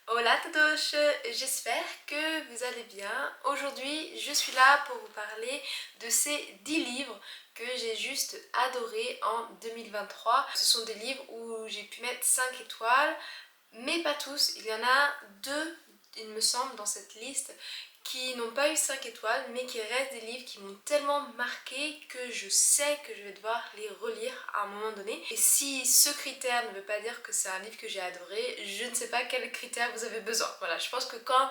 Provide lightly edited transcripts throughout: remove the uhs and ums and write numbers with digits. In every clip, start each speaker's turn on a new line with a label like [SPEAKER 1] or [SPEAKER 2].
[SPEAKER 1] Hola a todos, j'espère que vous allez bien. Aujourd'hui, je suis là pour vous parler de ces 10 livres que j'ai juste adorés en 2023. Ce sont des livres où j'ai pu mettre 5 étoiles, mais pas tous. Il y en a deux, il me semble, dans cette liste qui n'ont pas eu 5 étoiles, mais qui restent des livres qui m'ont tellement marqué que je sais que je vais devoir les relire à un moment donné. Et si ce critère ne veut pas dire que c'est un livre que j'ai adoré, je ne sais pas quel critère vous avez besoin. Voilà, je pense que quand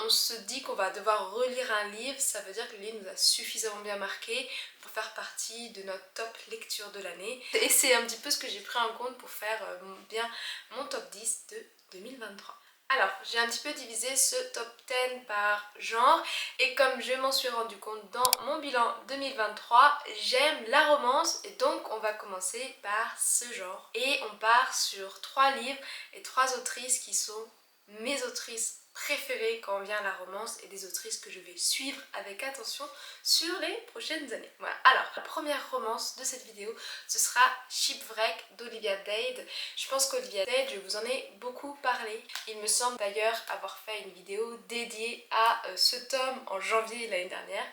[SPEAKER 1] on se dit qu'on va devoir relire un livre, ça veut dire que le livre nous a suffisamment bien marqué pour faire partie de notre top lecture de l'année. Et c'est un petit peu ce que j'ai pris en compte pour faire bien mon top 10 de 2023. Alors, j'ai un petit peu divisé ce top 10 par genre et comme je m'en suis rendu compte dans mon bilan 2023, j'aime la romance et donc on va commencer par ce genre. Et on part sur 3 livres et 3 autrices qui sont mes autrices préférées quand on vient à la romance et des autrices que je vais suivre avec attention sur les prochaines années. Voilà. Alors, la première romance de cette vidéo, ce sera Shipwreck d'Olivia Dade. Je pense qu'Olivia Dade, je vous en ai beaucoup parlé. Il me semble d'ailleurs avoir fait une vidéo dédiée à ce tome en janvier l'année dernière.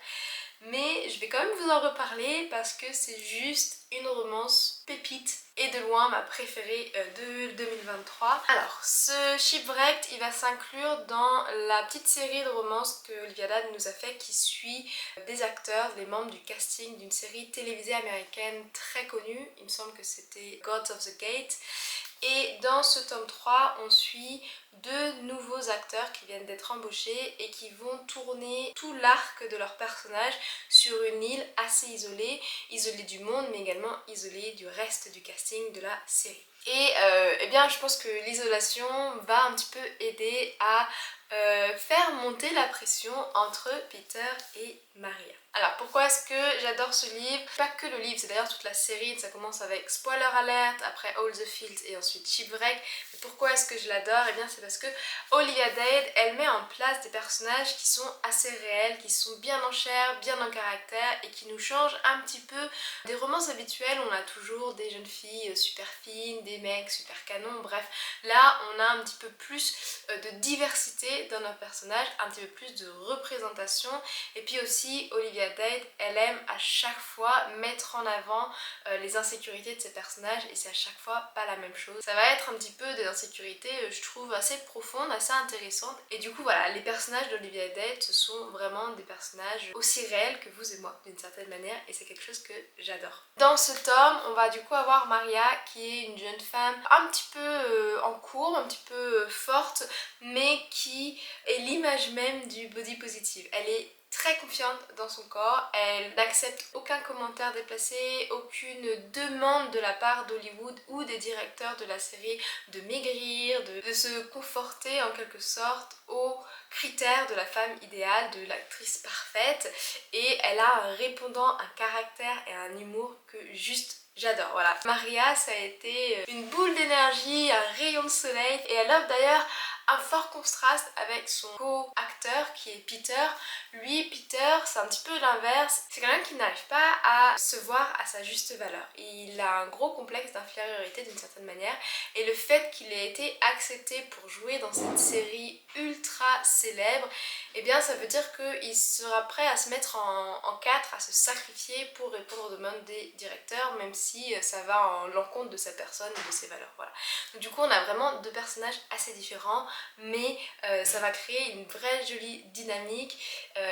[SPEAKER 1] Mais je vais quand même vous en reparler parce que c'est juste une romance pépite et de loin ma préférée de 2023. Alors, ce Shipwrecked, il va s'inclure dans la petite série de romances que Olivia Dade nous a fait qui suit des acteurs, des membres du casting d'une série télévisée américaine très connue. Il me semble que c'était Gods of the Gate. Et dans ce tome 3, on suit deux nouveaux acteurs qui viennent d'être embauchés et qui vont tourner tout l'arc de leur personnage sur une île assez isolée du monde mais également isolée du reste du casting de la série. Et eh bien je pense que l'isolation va un petit peu aider à faire monter la pression entre Peter et Maria. Alors pourquoi est-ce que j'adore ce livre? Pas que le livre, c'est d'ailleurs toute la série, ça commence avec Spoiler Alert, après All the Fields et ensuite Shipwreck. Mais pourquoi est-ce que je l'adore? Eh bien c'est parce que Olivia Dade, elle met en place des personnages qui sont assez réels, qui sont bien en chair, bien en caractère et qui nous changent un petit peu des romances habituelles. On a toujours des jeunes filles super fines, des mecs super canons, bref. Là on a un petit peu plus de diversité dans nos personnages, un petit peu plus de représentation. Et puis aussi Olivia Dade, elle aime à chaque fois mettre en avant les insécurités de ses personnages et c'est à chaque fois pas la même chose. Ça va être un petit peu des insécurités, je trouve, assez profondes, assez intéressantes. Et du coup voilà, les personnages d'Olivia Dade, ce sont vraiment des personnages aussi réels que vous et moi d'une certaine manière et c'est quelque chose que j'adore. Dans ce tome, on va du coup avoir Maria qui est une jeune femme un petit peu en courbe, un petit peu forte, mais qui est l'image même du body positive. Elle est très confiante dans son corps, elle n'accepte aucun commentaire déplacé, aucune demande de la part d'Hollywood ou des directeurs de la série de maigrir, de se conforter en quelque sorte aux critères de la femme idéale, de l'actrice parfaite, et elle a un répondant, un caractère et un humour que juste j'adore, voilà. Maria, ça a été une boule d'énergie, un rayon de soleil, et elle offre d'ailleurs un fort contraste avec son co-acteur qui est Peter. Lui, Peter, c'est un petit peu l'inverse. C'est quelqu'un qui n'arrive pas à se voir à sa juste valeur. Il a un gros complexe d'infériorité d'une certaine manière. Et le fait qu'il ait été accepté pour jouer dans cette série ultra célèbre, eh bien ça veut dire qu'il sera prêt à se mettre en quatre, à se sacrifier pour répondre aux demandes des directeurs, même si ça va en l'encontre de sa personne et de ses valeurs. Voilà. Donc du coup on a vraiment deux personnages assez différents, mais ça va créer une vraie jolie dynamique.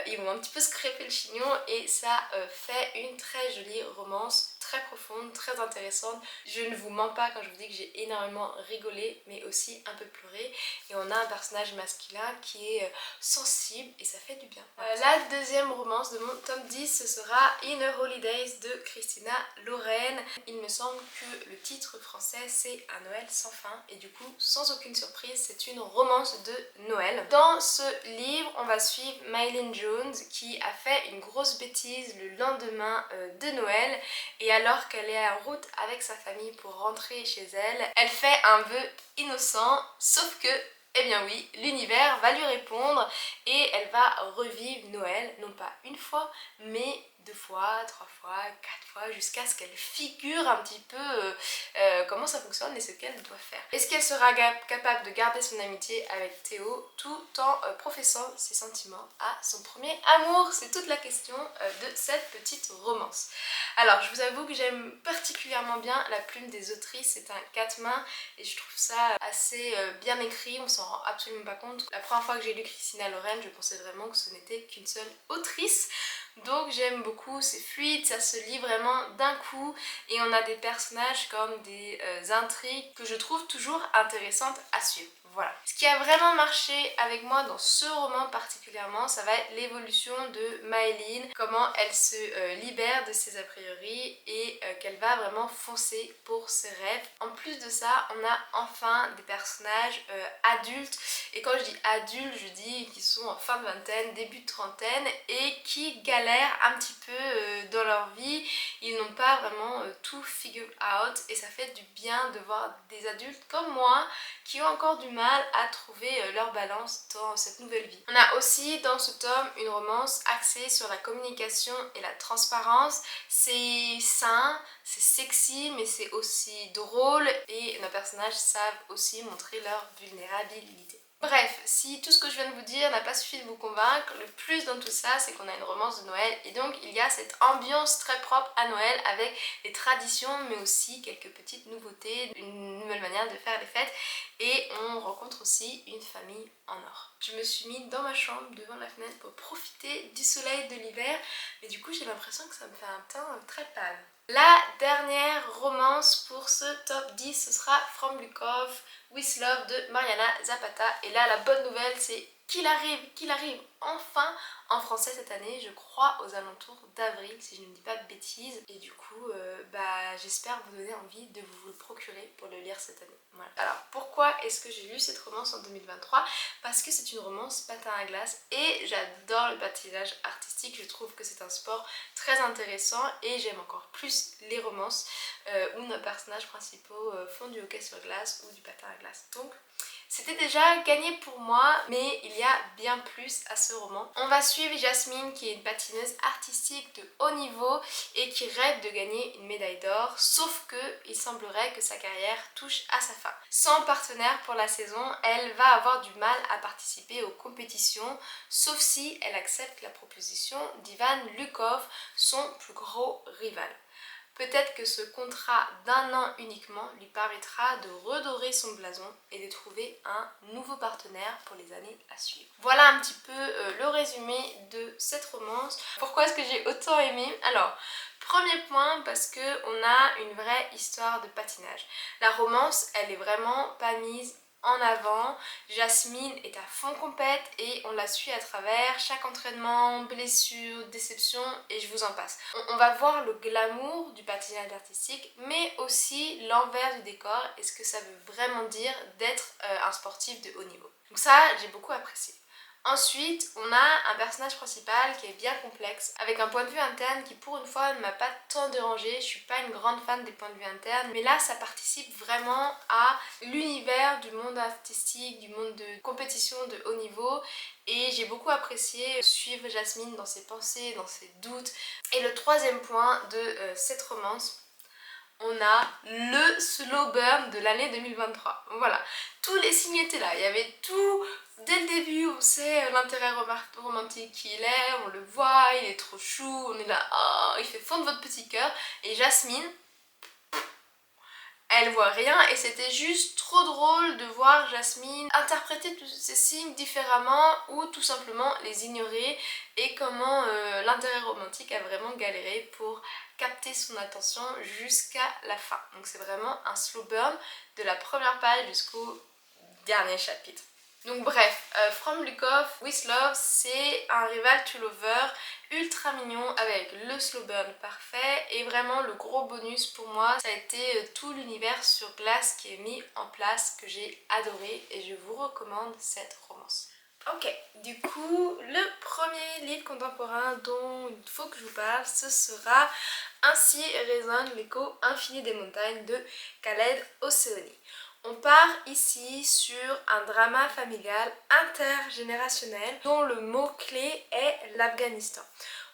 [SPEAKER 1] Ils vont un petit peu se crêper le chignon et ça fait une très jolie romance, très profonde, très intéressante. Je ne vous mens pas quand je vous dis que j'ai énormément rigolé, mais aussi un peu pleuré. Et on a un personnage masculin qui est sensible et ça fait du bien. La deuxième romance de mon tome 10, ce sera Inner Holidays de Christina Loren. Il me semble que le titre français c'est Un Noël sans fin et du coup sans aucune surprise c'est une romance de Noël. Dans ce livre on va suivre Mylene Jones qui a fait une grosse bêtise le lendemain de Noël et alors qu'elle est en route avec sa famille pour rentrer chez elle, elle fait un vœu innocent sauf que eh bien oui, l'univers va lui répondre et elle va revivre Noël, non pas une fois, mais 2 fois, 3 fois, 4 fois, jusqu'à ce qu'elle figure un petit peu comment ça fonctionne et ce qu'elle doit faire. Est-ce qu'elle sera capable de garder son amitié avec Théo tout en professant ses sentiments à son premier amour? C'est toute la question de cette petite romance. Alors je vous avoue que j'aime particulièrement bien la plume des autrices, c'est un 4 mains et je trouve ça assez bien écrit, on s'en rend absolument pas compte. La première fois que j'ai lu Christina Loren, je pensais vraiment que ce n'était qu'une seule autrice. Donc j'aime beaucoup, c'est fluide, ça se lit vraiment d'un coup et on a des personnages comme des intrigues que je trouve toujours intéressantes à suivre. Voilà. Ce qui a vraiment marché avec moi dans ce roman particulièrement, ça va être l'évolution de Maëline, comment elle se libère de ses a priori et qu'elle va vraiment foncer pour ses rêves. En plus de ça, on a enfin des personnages adultes, et quand je dis adultes, je dis qu'ils sont en fin de vingtaine, début de trentaine et qui galèrent un petit peu dans leur vie. Ils n'ont pas vraiment tout figure out et ça fait du bien de voir des adultes comme moi qui ont encore du mal à trouver leur balance dans cette nouvelle vie. On a aussi dans ce tome une romance axée sur la communication et la transparence. C'est sain, c'est sexy, mais c'est aussi drôle et nos personnages savent aussi montrer leur vulnérabilité. Bref, si tout ce que je viens de vous dire n'a pas suffi de vous convaincre, le plus dans tout ça, c'est qu'on a une romance de Noël et donc il y a cette ambiance très propre à Noël avec les traditions mais aussi quelques petites nouveautés, une nouvelle manière de faire les fêtes et on rencontre aussi une famille en or. Je me suis mise dans ma chambre devant la fenêtre pour profiter du soleil de l'hiver, mais du coup j'ai l'impression que ça me fait un teint très pâle. La dernière romance pour ce top 10, ce sera From Lukov With Love de Mariana Zapata. Et là, la bonne nouvelle, c'est qu'il arrive enfin en français cette année, je crois aux alentours d'avril, si je ne dis pas de bêtises. Et du coup, j'espère vous donner envie de vous le procurer pour le lire cette année. Voilà. Alors, pourquoi est-ce que j'ai lu cette romance en 2023? Parce que c'est une romance patin à glace et j'adore le patinage artistique. Je trouve que c'est un sport très intéressant et j'aime encore plus les romances où nos personnages principaux font du hockey sur glace ou du patin à glace. Donc c'était déjà gagné pour moi, mais il y a bien plus à ce roman. On va suivre Jasmine qui est une patineuse artistique de haut niveau et qui rêve de gagner une médaille d'or, sauf que il semblerait que sa carrière touche à sa fin. Sans partenaire pour la saison, elle va avoir du mal à participer aux compétitions, sauf si elle accepte la proposition d'Ivan Lukov, son plus gros rival. Peut-être que ce contrat d'1 an uniquement lui permettra de redorer son blason et de trouver un nouveau partenaire pour les années à suivre. Voilà un petit peu le résumé de cette romance. Pourquoi est-ce que j'ai autant aimé? Alors, premier point, parce qu'on a une vraie histoire de patinage. La romance, elle est vraiment pas mise en avant. Jasmine est à fond compète et on la suit à travers chaque entraînement, blessure, déception et je vous en passe. On va voir le glamour du patinage artistique mais aussi l'envers du décor et ce que ça veut vraiment dire d'être un sportif de haut niveau. Donc ça, j'ai beaucoup apprécié. Ensuite, on a un personnage principal qui est bien complexe, avec un point de vue interne qui pour une fois ne m'a pas tant dérangée. Je suis pas une grande fan des points de vue internes, mais là ça participe vraiment à l'univers du monde artistique, du monde de compétition de haut niveau. Et j'ai beaucoup apprécié suivre Jasmine dans ses pensées, dans ses doutes. Et le troisième point de cette romance, on a le slow burn de l'année 2023. Voilà, tous les signes étaient là, il y avait tout. Dès le début, on sait l'intérêt romantique qu'il est, on le voit, il est trop chou, on est là, oh, il fait fondre votre petit cœur. Et Jasmine, elle voit rien et c'était juste trop drôle de voir Jasmine interpréter tous ces signes différemment ou tout simplement les ignorer et comment l'intérêt romantique a vraiment galéré pour capter son attention jusqu'à la fin. Donc c'est vraiment un slow burn de la première page jusqu'au dernier chapitre. Donc bref, From Lukov With Love, c'est un rival to lover ultra mignon avec le slow burn parfait et vraiment le gros bonus pour moi ça a été tout l'univers sur glace qui est mis en place que j'ai adoré et je vous recommande cette romance. Ok, du coup le premier livre contemporain dont il faut que je vous parle ce sera Ainsi résonne l'écho infini des montagnes de Khaled Hosseini. On part ici sur un drama familial intergénérationnel dont le mot-clé est l'Afghanistan.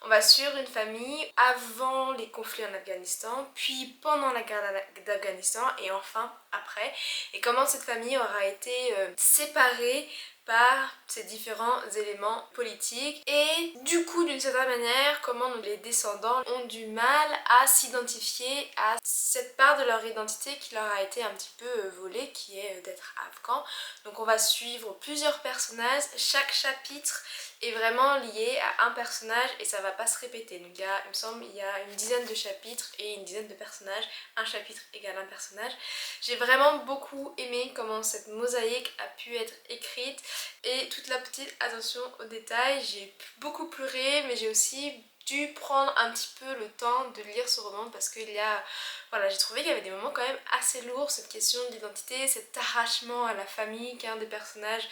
[SPEAKER 1] On va suivre une famille avant les conflits en Afghanistan, puis pendant la guerre d'Afghanistan et enfin après. Et comment cette famille aura été séparée par ces différents éléments politiques et du coup d'une certaine manière comment les descendants ont du mal à s'identifier à cette part de leur identité qui leur a été un petit peu volée, qui est d'être afghan. Donc on va suivre plusieurs personnages, chaque chapitre est vraiment lié à un personnage et ça va pas se répéter. Donc il me semble il y a une dizaine de chapitres et une dizaine de personnages, un chapitre égale un personnage. J'ai vraiment beaucoup aimé comment cette mosaïque a pu être écrite et toute la petite attention aux détails. J'ai beaucoup pleuré mais j'ai aussi dû prendre un petit peu le temps de lire ce roman parce qu'il y a... Voilà, j'ai trouvé qu'il y avait des moments quand même assez lourds, cette question de l'identité, cet arrachement à la famille qu'un des personnages,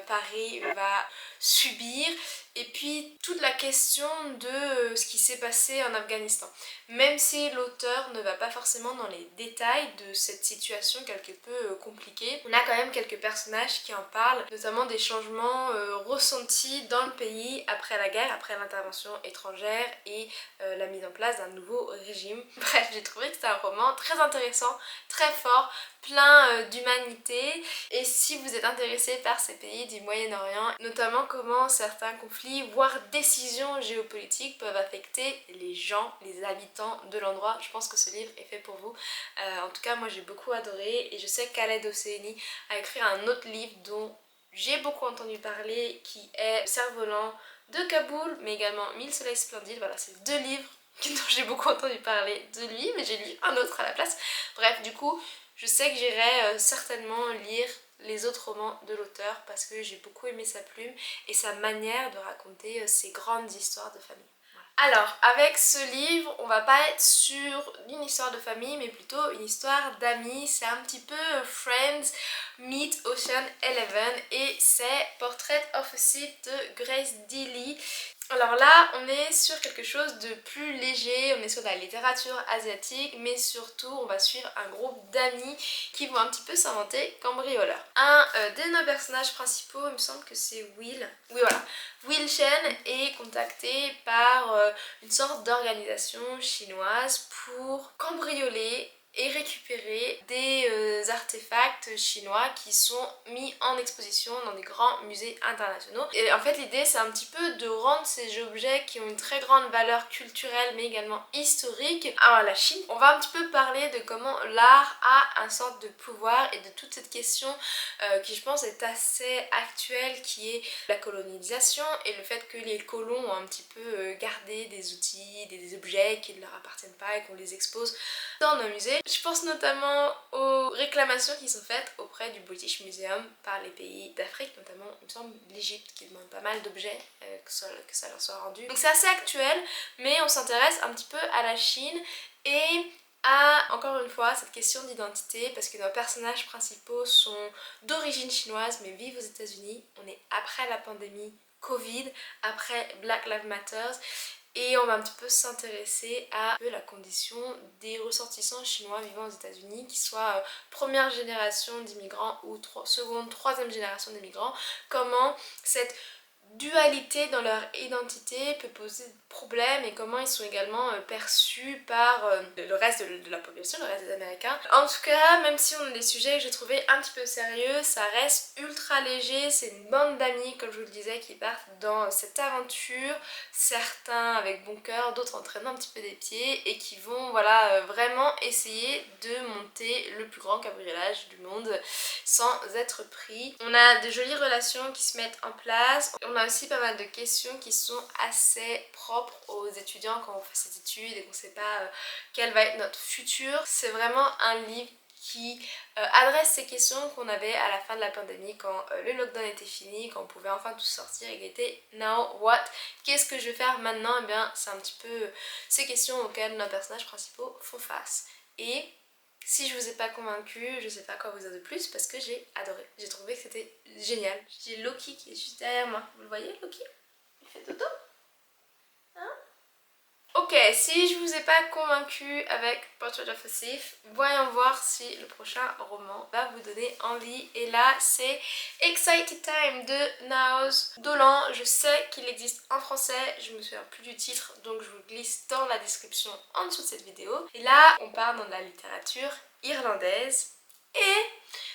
[SPEAKER 1] Paris, va subir, et puis toute la question de ce qui s'est passé en Afghanistan. Même si l'auteur ne va pas forcément dans les détails de cette situation quelque peu compliquée, on a quand même quelques personnages qui en parlent, notamment des changements ressentis dans le pays après la guerre, après l'intervention étrangère et la mise en place d'un nouveau régime. Bref, j'ai trouvé que c'était un roman très intéressant, très fort, plein d'humanité, et si vous êtes intéressé par ces pays du Moyen-Orient, notamment comment certains conflits, voire décisions géopolitiques peuvent affecter les gens, les habitants de l'endroit, je pense que ce livre est fait pour vous. En tout cas moi j'ai beaucoup adoré et je sais qu'Khaled Hosseini a écrit un autre livre dont j'ai beaucoup entendu parler qui est Cerf-Volant de Kaboul, mais également Mille Soleils Splendides. Voilà, c'est deux livres dont j'ai beaucoup entendu parler de lui, mais j'ai lu un autre à la place. Bref, du coup, je sais que j'irai certainement lire les autres romans de l'auteur parce que j'ai beaucoup aimé sa plume et sa manière de raconter ces grandes histoires de famille. Alors, avec ce livre, on va pas être sur une histoire de famille, mais plutôt une histoire d'amis. C'est un petit peu Friends meet Ocean Eleven et c'est Portrait of a Thief de Grace Deeley. Alors là, on est sur quelque chose de plus léger, on est sur de la littérature asiatique, mais surtout on va suivre un groupe d'amis qui vont un petit peu s'inventer cambrioleurs. Un de nos personnages principaux, il me semble que c'est Will, oui voilà, Will Chen est contacté par une sorte d'organisation chinoise pour cambrioler et récupérer des artefacts chinois qui sont mis en exposition dans des grands musées internationaux. Et en fait l'idée c'est un petit peu de rendre ces objets qui ont une très grande valeur culturelle mais également historique à la Chine. On va un petit peu parler de comment l'art a un sorte de pouvoir et de toute cette question qui je pense est assez actuelle, qui est la colonisation et le fait que les colons ont un petit peu gardé des outils, des objets qui ne leur appartiennent pas et qu'on les expose dans nos musées. Je pense notamment aux réclamations qui sont faites auprès du British Museum par les pays d'Afrique, notamment il me semble l'Égypte qui demande pas mal d'objets que ça leur soit rendu. Donc c'est assez actuel, mais on s'intéresse un petit peu à la Chine et à, encore une fois, cette question d'identité, parce que nos personnages principaux sont d'origine chinoise mais vivent aux États-Unis. On est après la pandémie Covid, après Black Lives Matter, et on va un petit peu s'intéresser à la condition des ressortissants chinois vivant aux États-Unis, qui soient première génération d'immigrants ou seconde, troisième génération d'immigrants, comment cette dualité dans leur identité peut poser problème et comment ils sont également perçus par le reste de la population, le reste des Américains. En tout cas, même si on a des sujets que j'ai trouvé un petit peu sérieux, ça reste ultra léger, c'est une bande d'amis, comme je vous le disais, qui partent dans cette aventure, certains avec bon cœur, d'autres en traînant un petit peu des pieds et qui vont voilà, vraiment essayer de monter le plus grand cambriolage du monde sans être pris. On a de jolies relations qui se mettent en place, on a aussi pas mal de questions qui sont assez propres aux étudiants quand on fait ses études et qu'on ne sait pas quel va être notre futur. C'est vraiment un livre qui adresse ces questions qu'on avait à la fin de la pandémie quand le lockdown était fini, quand on pouvait enfin tous sortir et qu'il était now what? Qu'est-ce que je vais faire maintenant? Et bien c'est un petit peu ces questions auxquelles nos personnages principaux font face. Et si je vous ai pas convaincu, je sais pas quoi vous dire de plus parce que j'ai adoré. J'ai trouvé que c'était génial. J'ai Loki qui est juste derrière moi. Vous le voyez, Loki? Il fait dodo? Hein? Ok, si je vous ai pas convaincu avec Portrait of a Thief, voyons voir si le prochain roman va vous donner envie. Et là, c'est Excited Time de Naoz Dolan. Je sais qu'il existe en français, je me souviens plus du titre, donc je vous le glisse dans la description en dessous de cette vidéo. Et là, on part dans de la littérature irlandaise. Et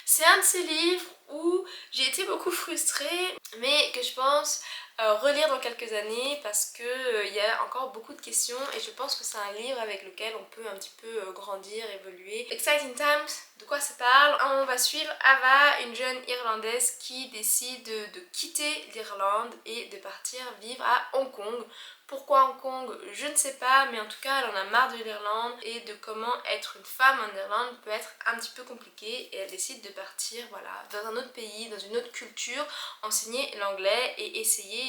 [SPEAKER 1] c'est un de ces livres où j'ai été beaucoup frustrée, mais que je pense relire dans quelques années parce que il y a encore beaucoup de questions et je pense que c'est un livre avec lequel on peut un petit peu grandir, évoluer. Exciting Times, de quoi ça parle? On va suivre Ava, une jeune Irlandaise qui décide de quitter l'Irlande et de partir vivre à Hong Kong. Pourquoi Hong Kong? Je ne sais pas, mais en tout cas elle en a marre de l'Irlande et de comment être une femme en Irlande peut être un petit peu compliqué et elle décide de partir voilà, dans un autre pays, dans une autre culture, enseigner l'anglais et essayer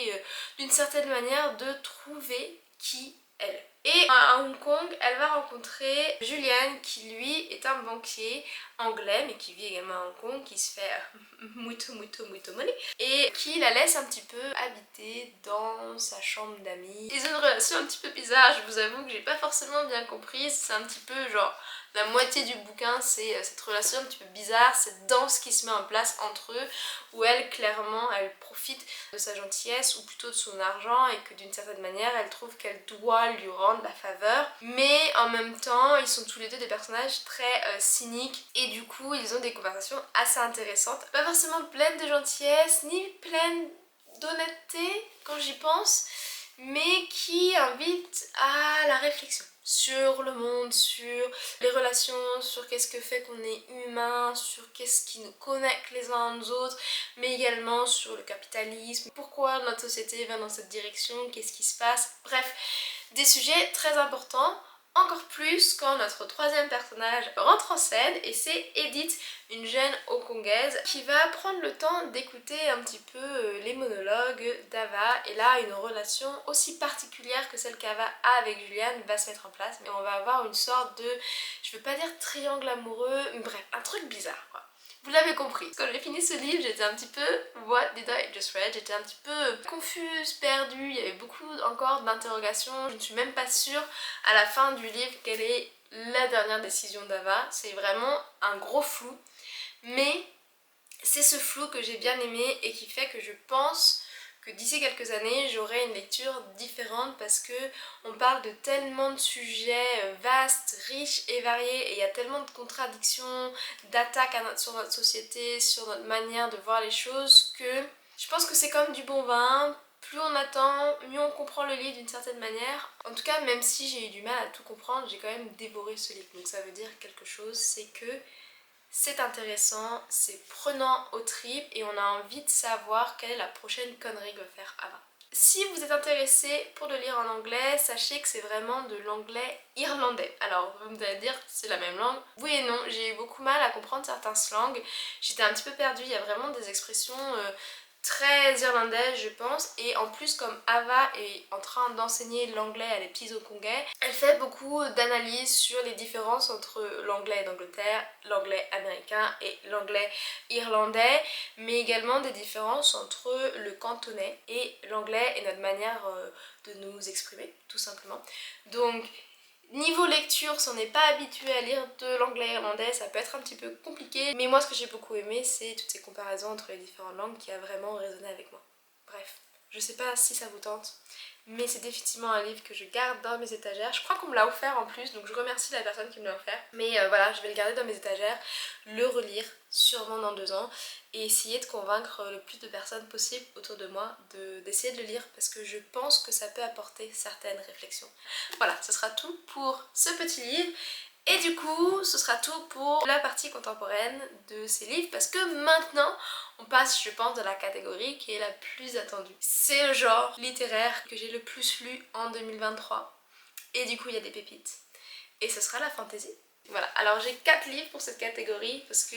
[SPEAKER 1] d'une certaine manière de trouver qui elle est. Et à Hong Kong, elle va rencontrer Julian qui lui est un banquier anglais mais qui vit également à Hong Kong, qui se fait muito money et qui la laisse un petit peu habiter dans sa chambre d'amis. Ils ont une relation un petit peu bizarre, je vous avoue que j'ai pas forcément bien comprise, c'est un petit peu genre la moitié du bouquin c'est cette relation un petit peu bizarre, cette danse qui se met en place entre eux où elle clairement elle profite de sa gentillesse ou plutôt de son argent et que d'une certaine manière elle trouve qu'elle doit lui rendre la faveur, mais en même temps ils sont tous les deux des personnages très cyniques et du coup ils ont des conversations assez intéressantes, pas forcément pleines de gentillesse ni pleines d'honnêteté quand j'y pense, mais qui invitent à la réflexion sur le monde, sur les relations, sur qu'est-ce que fait qu'on est humain, sur qu'est-ce qui nous connecte les uns aux autres, mais également sur le capitalisme, pourquoi notre société va dans cette direction, qu'est-ce qui se passe, bref, des sujets très importants. Encore plus quand notre troisième personnage rentre en scène et c'est Edith, une jeune hongkongaise qui va prendre le temps d'écouter un petit peu les monologues d'Ava et là une relation aussi particulière que celle qu'Ava a avec Julian va se mettre en place, mais on va avoir une sorte de, je veux pas dire triangle amoureux, bref, un truc bizarre quoi. Vous l'avez compris. Quand j'ai fini ce livre, j'étais un petit peu what did I just read? J'étais un petit peu confuse, perdue, il y avait beaucoup encore d'interrogations. Je ne suis même pas sûre à la fin du livre quelle est la dernière décision d'Ava. C'est vraiment un gros flou. Mais c'est ce flou que j'ai bien aimé et qui fait que je pense que d'ici quelques années j'aurai une lecture différente parce que on parle de tellement de sujets vastes, riches et variés et il y a tellement de contradictions, d'attaques sur notre société, sur notre manière de voir les choses que je pense que c'est comme du bon vin. Plus on attend, mieux on comprend le livre d'une certaine manière. En tout cas, même si j'ai eu du mal à tout comprendre, j'ai quand même dévoré ce livre. Donc ça veut dire quelque chose, c'est que c'est intéressant, c'est prenant aux tripes et on a envie de savoir quelle est la prochaine connerie que va faire Ava. Si vous êtes intéressé pour le lire en anglais, sachez que c'est vraiment de l'anglais irlandais. Alors vous allez dire c'est la même langue. Oui et non, j'ai eu beaucoup mal à comprendre certains slangs. J'étais un petit peu perdue, il y a vraiment des expressions très irlandaise je pense, et en plus comme Ava est en train d'enseigner l'anglais à les petits hongkongais, elle fait beaucoup d'analyses sur les différences entre l'anglais d'Angleterre, l'anglais américain et l'anglais irlandais, mais également des différences entre le cantonais et l'anglais et notre manière de nous exprimer tout simplement. Donc niveau lecture, si on n'est pas habitué à lire de l'anglais irlandais, ça peut être un petit peu compliqué. Mais moi, ce que j'ai beaucoup aimé, c'est toutes ces comparaisons entre les différentes langues qui a vraiment résonné avec moi. Bref, je sais pas si ça vous tente, mais c'est définitivement un livre que je garde dans mes étagères. Je crois qu'on me l'a offert en plus, donc je remercie la personne qui me l'a offert. Mais voilà, je vais le garder dans mes étagères, le relire sûrement dans 2 ans et essayer de convaincre le plus de personnes possible autour de moi d'essayer de le lire parce que je pense que ça peut apporter certaines réflexions. Voilà, ce sera tout pour ce petit livre. Et du coup, ce sera tout pour la partie contemporaine de ces livres parce que maintenant, on passe, je pense, dans la catégorie qui est la plus attendue. C'est le genre littéraire que j'ai le plus lu en 2023 et du coup, il y a des pépites. Et ce sera la fantasy. Voilà, alors j'ai 4 livres pour cette catégorie parce que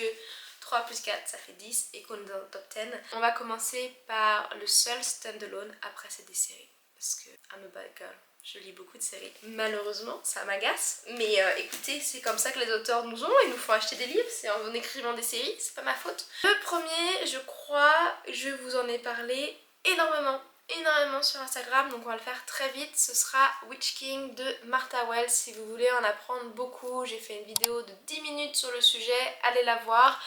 [SPEAKER 1] 3 plus 4 ça fait 10 et qu'on est dans le top 10. On va commencer par le seul stand-alone, après c'est des séries parce que I'm a bad girl. Je lis beaucoup de séries. Malheureusement, ça m'agace. Mais écoutez, c'est comme ça que les auteurs nous ont. Ils nous font acheter des livres. C'est en écrivant des séries. C'est pas ma faute. Le premier, je crois, je vous en ai parlé énormément. énormément sur Instagram, donc on va le faire très vite. Ce sera Witch King de Martha Wells. Si vous voulez en apprendre beaucoup, j'ai fait une vidéo de 10 minutes sur le sujet, allez la voir.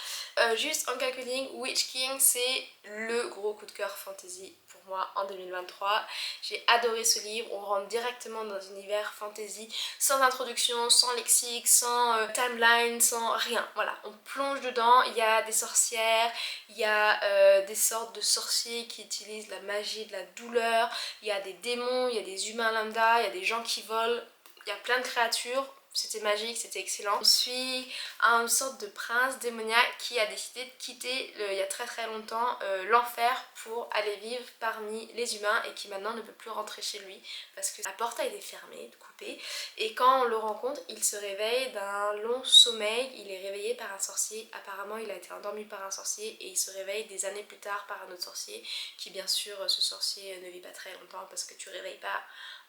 [SPEAKER 1] Juste en quelques lignes, Witch King c'est le gros coup de cœur fantasy pour moi en 2023. J'ai adoré ce livre, on rentre directement dans un univers fantasy sans introduction, sans lexique, sans timeline, sans rien. Voilà, on plonge dedans, il y a des sorcières, il y a des sortes de sorciers qui utilisent la magie de la douleur, il y a des démons, il y a des humains lambda, il y a des gens qui volent, il y a plein de créatures. C'était magique, c'était excellent. On suit une sorte de prince démoniaque qui a décidé de quitter il y a très longtemps l'enfer pour aller vivre parmi les humains et qui maintenant ne peut plus rentrer chez lui parce que la porte a été fermée, coupée, et quand on le rencontre, il se réveille d'un long sommeil, il est réveillé par un sorcier, apparemment il a été endormi par un sorcier et il se réveille des années plus tard par un autre sorcier qui bien sûr ce sorcier ne vit pas très longtemps parce que tu réveilles pas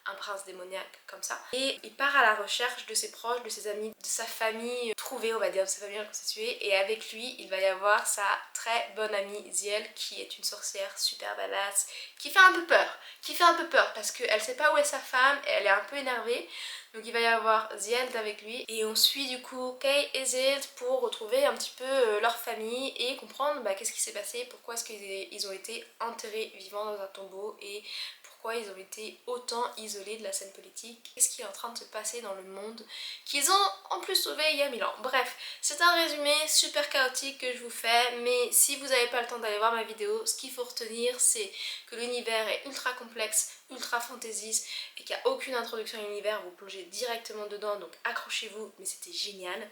[SPEAKER 1] un prince démoniaque comme ça. Et il part à la recherche de ses proches, de ses amis, de sa famille trouvée, on va dire, de sa famille reconstituée. Et avec lui, il va y avoir sa très bonne amie Ziel, qui est une sorcière super badass, qui fait un peu peur parce qu'elle sait pas où est sa femme et elle est un peu énervée. Donc il va y avoir Ziel avec lui et on suit du coup Kay et Ziel pour retrouver un petit peu leur famille et comprendre qu'est-ce qui s'est passé, pourquoi est-ce qu'ils ont été enterrés vivants dans un tombeau et pourquoi ils ont été autant isolés de la scène politique, qu'est-ce qui est en train de se passer dans le monde qu'ils ont en plus sauvé il y a 1000 ans. Bref, c'est un résumé super chaotique que je vous fais, mais si vous n'avez pas le temps d'aller voir ma vidéo, ce qu'il faut retenir c'est que l'univers est ultra complexe, ultra fantaisiste et qu'il n'y a aucune introduction à l'univers, vous plongez directement dedans, donc accrochez-vous, mais c'était génial.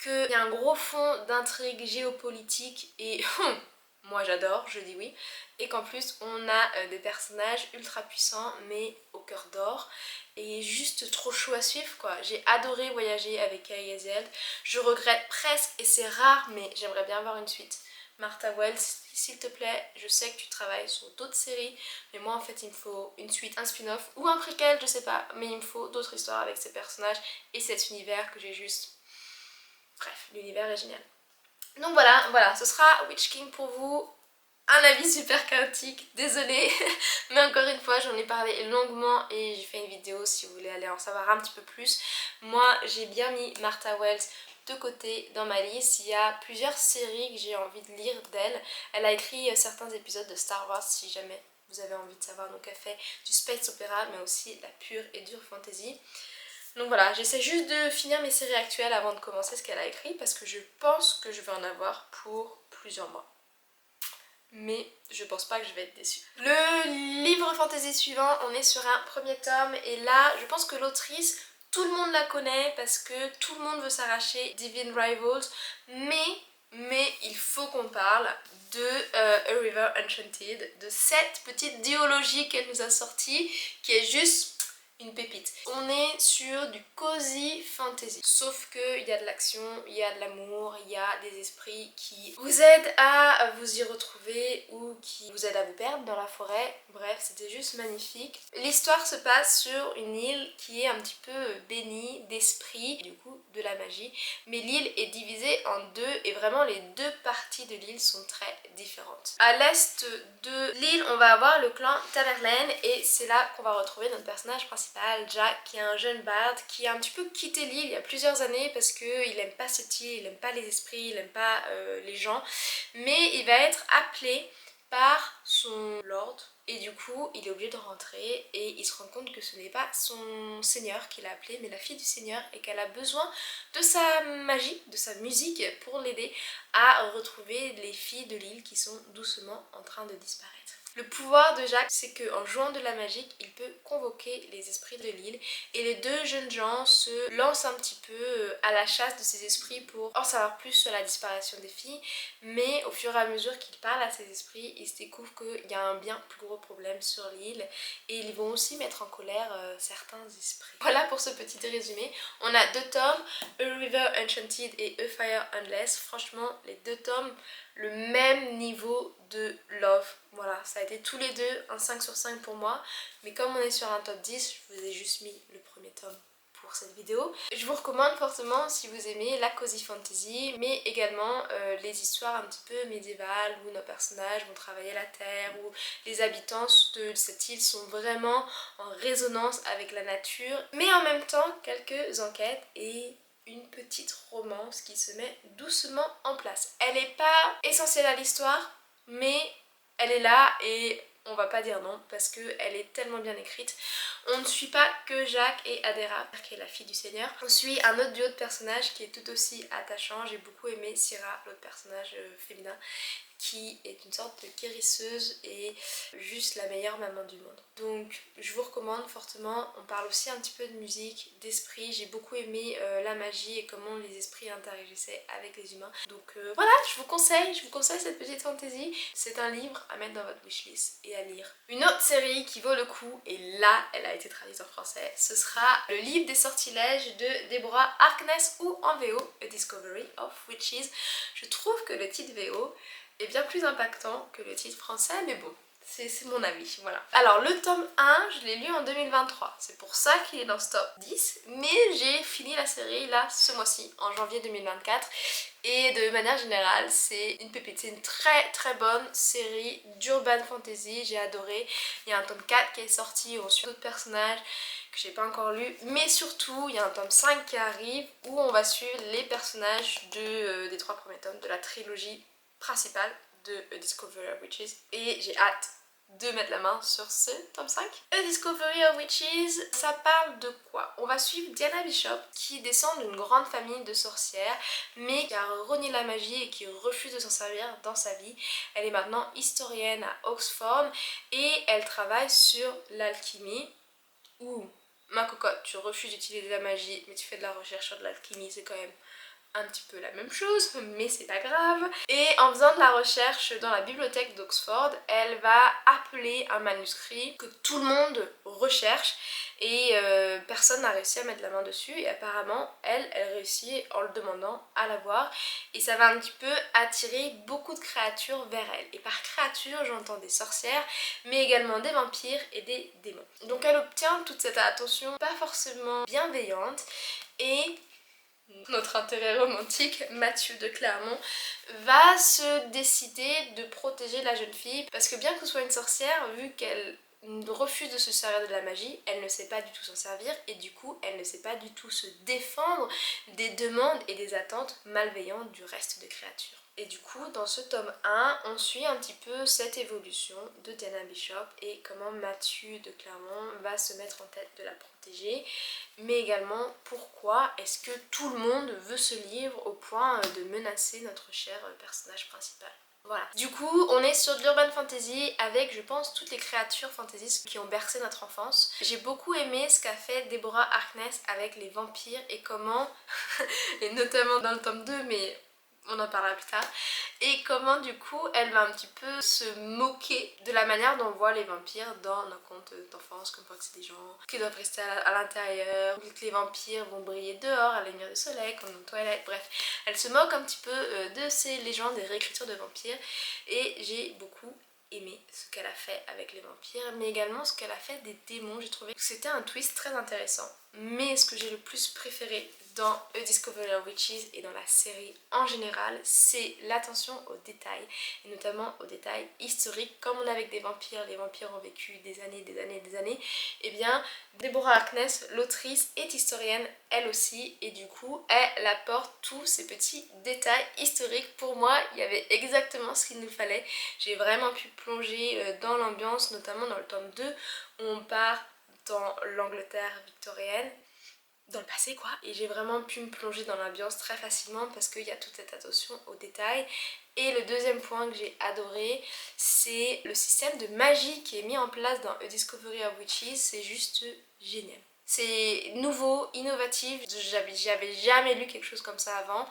[SPEAKER 1] Qu'il y a un gros fond d'intrigue géopolitique et moi j'adore, je dis oui, et qu'en plus on a des personnages ultra puissants mais au cœur d'or et juste trop chou à suivre quoi. J'ai adoré voyager avec Kay et Ziel, je regrette presque, et c'est rare mais j'aimerais bien voir une suite. Martha Wells, s'il te plaît, je sais que tu travailles sur d'autres séries, mais moi en fait il me faut une suite, un spin-off ou un préquel, je sais pas, mais il me faut d'autres histoires avec ces personnages et cet univers que j'ai juste... Bref, l'univers est génial. Donc voilà, ce sera Witch King pour vous. Un avis super chaotique, désolée, mais encore une fois j'en ai parlé longuement et j'ai fait une vidéo si vous voulez aller en savoir un petit peu plus. Moi j'ai bien mis Martha Wells de côté dans ma liste, il y a plusieurs séries que j'ai envie de lire d'elle. Elle a écrit certains épisodes de Star Wars si jamais vous avez envie de savoir, donc elle fait du space opéra mais aussi de la pure et dure fantasy. Donc voilà, j'essaie juste de finir mes séries actuelles avant de commencer ce qu'elle a écrit parce que je pense que je vais en avoir pour plusieurs mois. Mais je pense pas que je vais être déçue. Le livre fantasy suivant, on est sur un premier tome et là je pense que l'autrice, tout le monde la connaît parce que tout le monde veut s'arracher Divine Rivals, mais il faut qu'on parle de A River Enchanted, de cette petite duologie qu'elle nous a sortie qui est juste une pépite. On est sur du cozy fantasy, sauf qu'il y a de l'action, il y a de l'amour, il y a des esprits qui vous aident à vous y retrouver ou qui vous aident à vous perdre dans la forêt. Bref, c'était juste magnifique. L'histoire se passe sur une île qui est un petit peu bénie d'esprits, du coup de la magie, mais l'île est divisée en deux et vraiment les deux parties de l'île sont très différentes. À l'est de l'île, on va avoir le clan Tamerlane et c'est là qu'on va retrouver notre personnage principal, Jack, qui est un jeune barde qui a un petit peu quitté l'île il y a plusieurs années parce qu'il aime pas cette île, il aime pas les esprits, il aime pas les gens, mais il va être appelé par son lord et du coup il est obligé de rentrer et il se rend compte que ce n'est pas son seigneur qui l'a appelé mais la fille du seigneur et qu'elle a besoin de sa magie, de sa musique pour l'aider à retrouver les filles de l'île qui sont doucement en train de disparaître. Le pouvoir de Jack, c'est qu'en jouant de la magie, il peut convoquer les esprits de l'île et les deux jeunes gens se lancent un petit peu à la chasse de ces esprits pour en savoir plus sur la disparition des filles, mais au fur et à mesure qu'ils parlent à ces esprits, ils se découvrent qu'il y a un bien plus gros problème sur l'île et ils vont aussi mettre en colère certains esprits. Voilà pour ce petit résumé. On a deux tomes, A River Enchanted et A Fire Endless. Franchement, les deux tomes, le même niveau de love. Voilà, ça a été tous les deux un 5 sur 5 pour moi. Mais comme on est sur un top 10, je vous ai juste mis le premier tome pour cette vidéo. Je vous recommande fortement si vous aimez la cozy fantasy, mais également les histoires un petit peu médiévales où nos personnages vont travailler la terre, où les habitants de cette île sont vraiment en résonance avec la nature, mais en même temps quelques enquêtes et une petite romance qui se met doucement en place. Elle n'est pas essentielle à l'histoire, mais elle est là et on va pas dire non parce qu'elle est tellement bien écrite. On ne suit pas que Jacques et Adhéra, qui est la fille du Seigneur. On suit un autre duo de personnages qui est tout aussi attachant. J'ai beaucoup aimé Syrah, l'autre personnage féminin, qui est une sorte de guérisseuse et juste la meilleure maman du monde. Donc je vous recommande fortement. On parle aussi un petit peu de musique, d'esprit. J'ai beaucoup aimé la magie et comment les esprits interagissaient avec les humains. Donc voilà, je vous conseille cette petite fantaisie. C'est un livre à mettre dans votre wishlist et à lire. Une autre série qui vaut le coup, et là elle a été traduite en français, ce sera le livre des sortilèges de Deborah Harkness ou en VO, A Discovery of Witches. Je trouve que le titre VO est bien plus impactant que le titre français, mais bon, c'est mon avis, voilà. Alors le tome 1, je l'ai lu en 2023, c'est pour ça qu'il est dans ce top 10, mais j'ai fini la série là ce mois-ci, en janvier 2024, et de manière générale c'est une pépite, c'est une très bonne série d'urban fantasy, j'ai adoré. Il y a un tome 4 qui est sorti où on suit d'autres personnages que j'ai pas encore lu, mais surtout il y a un tome 5 qui arrive où on va suivre les personnages des 3 premiers tomes de la trilogie principale de A Discovery of Witches et j'ai hâte de mettre la main sur ce tome 5. A Discovery of Witches, ça parle de quoi? On va suivre Diana Bishop qui descend d'une grande famille de sorcières mais qui a renié la magie et qui refuse de s'en servir dans sa vie. Elle est maintenant historienne à Oxford et elle travaille sur l'alchimie où, ma cocotte, tu refuses d'utiliser la magie mais tu fais de la recherche sur de l'alchimie, c'est quand même un petit peu la même chose, mais c'est pas grave. Et en faisant de la recherche dans la bibliothèque d'Oxford, elle va appeler un manuscrit que tout le monde recherche et personne n'a réussi à mettre la main dessus et apparemment elle réussit en le demandant à l'avoir et ça va un petit peu attirer beaucoup de créatures vers elle. Et par créatures j'entends des sorcières mais également des vampires et des démons. Donc elle obtient toute cette attention pas forcément bienveillante et notre intérêt romantique, Mathieu de Clermont, va se décider de protéger la jeune fille parce que bien que ce soit une sorcière, vu qu'elle refuse de se servir de la magie, elle ne sait pas du tout s'en servir et du coup elle ne sait pas du tout se défendre des demandes et des attentes malveillantes du reste des créatures. Et du coup, dans ce tome 1, on suit un petit peu cette évolution de Diana Bishop et comment Mathieu de Clermont va se mettre en tête de la protéger, mais également pourquoi est-ce que tout le monde veut ce livre au point de menacer notre cher personnage principal. Voilà. Du coup, on est sur de l'urban fantasy avec, je pense, toutes les créatures fantaisistes qui ont bercé notre enfance. J'ai beaucoup aimé ce qu'a fait Deborah Harkness avec les vampires et comment, et notamment dans le tome 2, mais on en parlera plus tard, et comment du coup elle va un petit peu se moquer de la manière dont on voit les vampires dans nos contes d'enfance, comme quoi que c'est des gens qui doivent rester à l'intérieur, que les vampires vont briller dehors à la lumière du soleil, comme dans les toilettes, bref. Elle se moque un petit peu de ces légendes, des réécritures de vampires, et j'ai beaucoup aimé ce qu'elle a fait avec les vampires, mais également ce qu'elle a fait des démons. J'ai trouvé que c'était un twist très intéressant. Mais ce que j'ai le plus préféré dans A Discovery of Witches et dans la série en général, c'est l'attention aux détails, et notamment aux détails historiques. Comme on est avec des vampires, les vampires ont vécu des années, et bien Deborah Harkness, l'autrice, est historienne elle aussi, et du coup elle apporte tous ces petits détails historiques. Pour moi, il y avait exactement ce qu'il nous fallait. J'ai vraiment pu plonger dans l'ambiance, notamment dans le tome 2 où on part dans l'Angleterre victorienne, dans le passé quoi, et j'ai vraiment pu me plonger dans l'ambiance très facilement parce qu'il y a toute cette attention aux détails. Et le deuxième point que j'ai adoré, c'est le système de magie qui est mis en place dans A Discovery of Witches, c'est juste génial. C'est nouveau, innovatif, j'avais jamais lu quelque chose comme ça avant.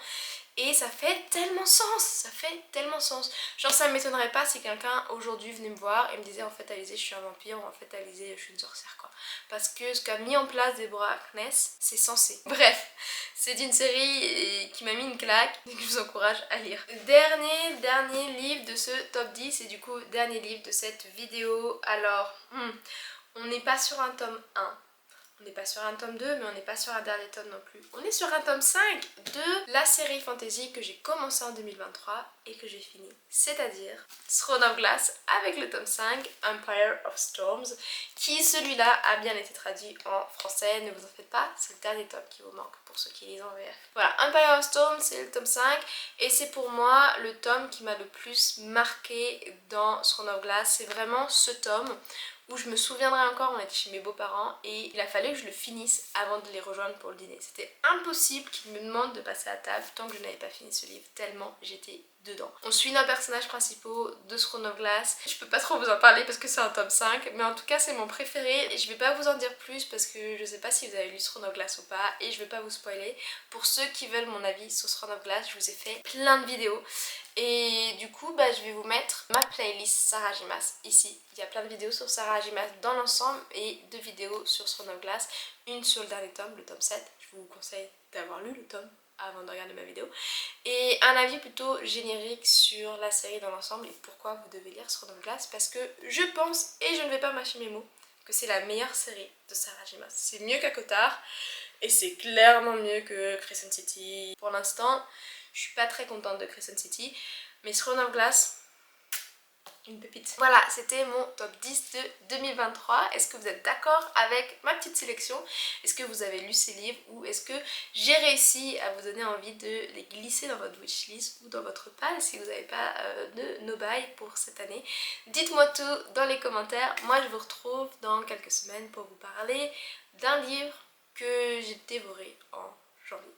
[SPEAKER 1] Et ça fait tellement sens, genre ça m'étonnerait pas si quelqu'un aujourd'hui venait me voir et me disait en fait Alizée je suis un vampire ou en fait Alizée je suis une sorcière quoi. Parce que ce qu'a mis en place Deborah Harkness, c'est censé. Bref, c'est une série qui m'a mis une claque et que je vous encourage à lire. Dernier livre de ce top 10 et du coup dernier livre de cette vidéo. Alors, on n'est pas sur un tome 1. On n'est pas sur un tome 2, mais on n'est pas sur un dernier tome non plus. On est sur un tome 5 de la série fantasy que j'ai commencé en 2023 et que j'ai fini. C'est-à-dire Throne of Glass avec le tome 5, Empire of Storms, qui celui-là a bien été traduit en français, ne vous en faites pas, c'est le dernier tome qui vous manque pour ceux qui lisent en VF. Voilà, Empire of Storms c'est le tome 5 et c'est pour moi le tome qui m'a le plus marqué dans Throne of Glass. C'est vraiment ce tome où je me souviendrai encore, on était chez mes beaux-parents et il a fallu que je le finisse avant de les rejoindre pour le dîner. C'était impossible qu'ils me demandent de passer à table tant que je n'avais pas fini ce livre, tellement j'étais dedans. On suit nos personnages principaux de Throne of Glass. Je peux pas trop vous en parler parce que c'est un tome 5, mais en tout cas c'est mon préféré et je vais pas vous en dire plus parce que je sais pas si vous avez lu Throne of Glass ou pas et je vais pas vous spoiler. Pour ceux qui veulent mon avis sur Throne of Glass, je vous ai fait plein de vidéos. Et du coup je vais vous mettre ma playlist Sarah J. Maas ici. Il y a plein de vidéos sur Sarah J. Maas dans l'ensemble et 2 vidéos sur Throne of Glass. Une sur le dernier tome, le tome 7. Je vous conseille d'avoir lu le tome avant de regarder ma vidéo. Et un avis plutôt générique sur la série dans l'ensemble et pourquoi vous devez lire Throne of Glass. Parce que je pense, et je ne vais pas mâcher mes mots, que c'est la meilleure série de Sarah J. Maas. C'est mieux qu'ACOTAR et c'est clairement mieux que Crescent City. Pour l'instant, je suis pas très contente de Crescent City, mais Throne of Glass, une pépite. Voilà, c'était mon top 10 de 2023. Est-ce que vous êtes d'accord avec ma petite sélection? Est-ce que vous avez lu ces livres ou est-ce que j'ai réussi à vous donner envie de les glisser dans votre wishlist ou dans votre pile si vous n'avez pas de no buy pour cette année? Dites-moi tout dans les commentaires. Moi je vous retrouve dans quelques semaines pour vous parler d'un livre que j'ai dévoré en janvier.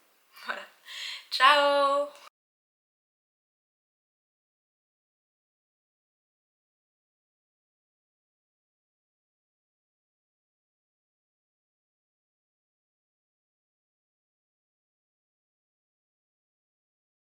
[SPEAKER 1] Voilà. Ciao!